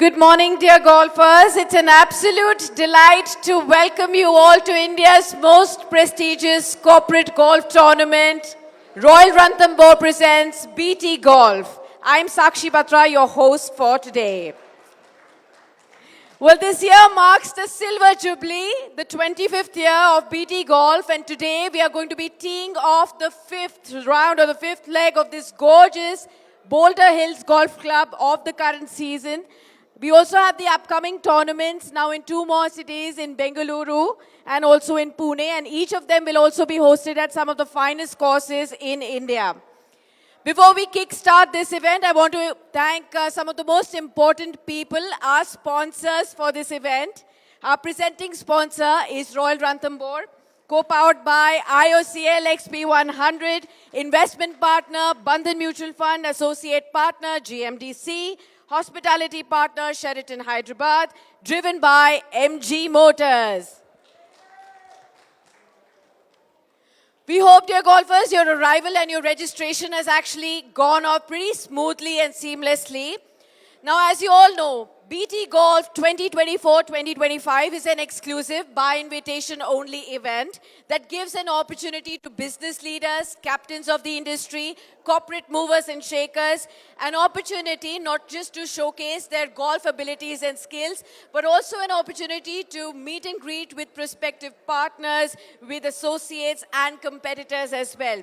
Good morning, dear golfers. It's an absolute delight to welcome you all to India's most prestigious corporate golf tournament. Royal Ranthambore presents BT Golf. I'm Sakshi Batra, your host for today. Well, this year marks the Silver Jubilee, the 25th year of BT Golf, and today we are going to be teeing off the fifth round or the fifth leg of this gorgeous Boulder Hills Golf Club of the current season. We also have the upcoming tournaments now in two more cities, in Bengaluru and also in Pune, and each of them will also be hosted at some of the finest courses in India. Before we kickstart this event, I want to thank some of the most important people, our sponsors for this event. Our presenting sponsor is Royal Ranthambore, co-powered by IOCL XP100, investment partner Bandhan Mutual Fund, associate partner GMDC, hospitality partner Sheraton Hyderabad, driven by MG Motors. We hope, dear golfers, your arrival and your registration has actually gone off pretty smoothly and seamlessly. Now, as you all know, BT Golf 2024-2025 is an exclusive by invitation only event that gives an opportunity to business leaders, captains of the industry, corporate movers and shakers, an opportunity not just to showcase their golf abilities and skills, but also an opportunity to meet and greet with prospective partners, with associates and competitors as well.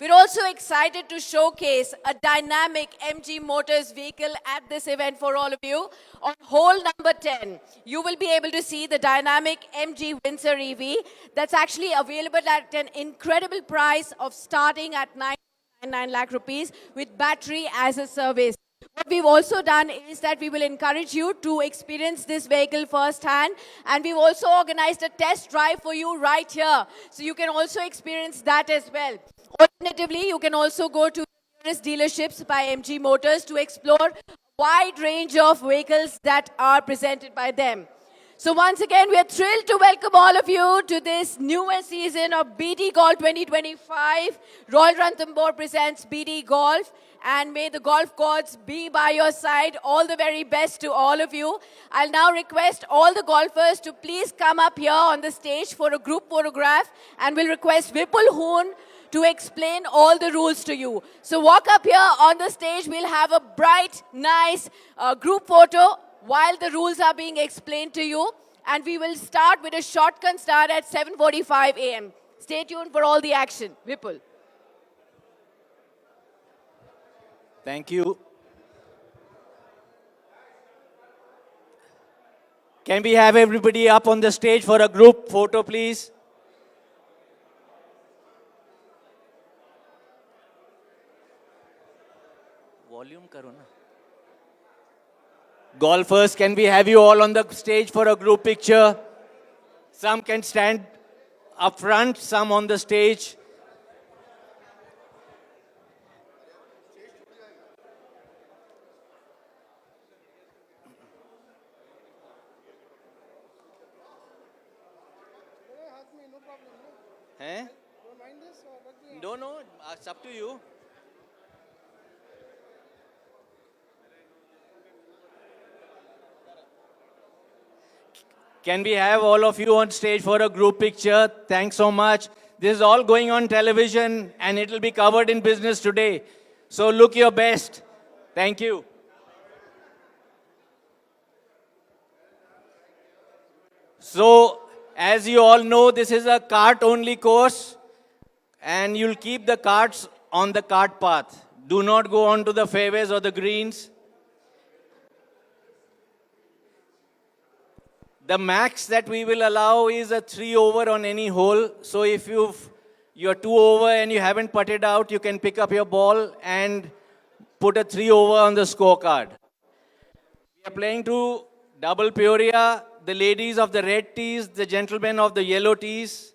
We're also excited to showcase a dynamic MG Motors vehicle at this event for all of you. On hole number 10, you will be able to see the dynamic MG Windsor EV that's actually available at an incredible price of starting at 9.99 lakh rupees with battery as a service. What we've also done is that we will encourage you to experience this vehicle firsthand, and we've also organized a test drive for you right here. So you can also experience that as well. Alternatively, you can also go to the nearest dealerships by MG Motors to explore a wide range of vehicles that are presented by them. So once again, we are thrilled to welcome all of you to this newer season of BT Golf 2025. Royal Ranthambore presents BT Golf, and may the golf gods be by your side. All the very best to all of you. I'll now request all the golfers to please come up here on the stage for a group photograph, and we'll request Vipul Hoon to explain all the rules to you. So walk up here on the stage. We'll have a bright, nice group photo while the rules are being explained to you. And we will start with a shotgun start at 7:45 a.m. Stay tuned for all the action. Vipul. Thank you. Can we have everybody up on the stage for a group photo, please? Volume karo na. Golfers, can we have you all on the stage for a group picture? Some can stand up front, some on the stage. Eh? No, it's up to you. Can we have all of you on stage for a group picture? Thanks so much. This is all going on television and it will be covered in Business Today. So look your best. Thank you. So, as you all know, this is a cart-only course, and you'll keep the carts on the cart path. Do not go onto the fairways or the greens. The max that we will allow is a 3 over on any hole. So if you're 2 over and you haven't putted out, you can pick up your ball and put a 3 over on the scorecard. We are playing to double Peoria, the ladies of the red tees, the gentlemen of the yellow tees.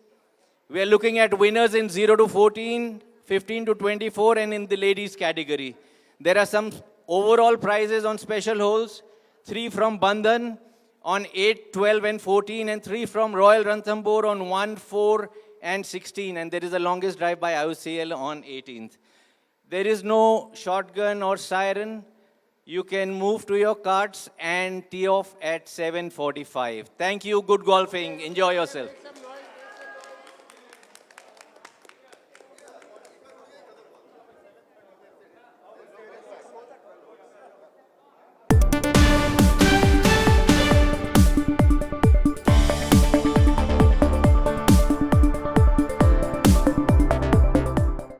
We are looking at winners in 0 to 14, 15 to 24, and in the ladies category. There are some overall prizes on special holes, 3 from Bandhan on 8, 12, and 14, and 3 from Royal Ranthambore on 1, 4, and 16. And there is the longest drive by IOCL on 18th. There is no shotgun or siren. You can move to your carts and tee off at 7:45. Thank you. Good golfing. Enjoy yourself.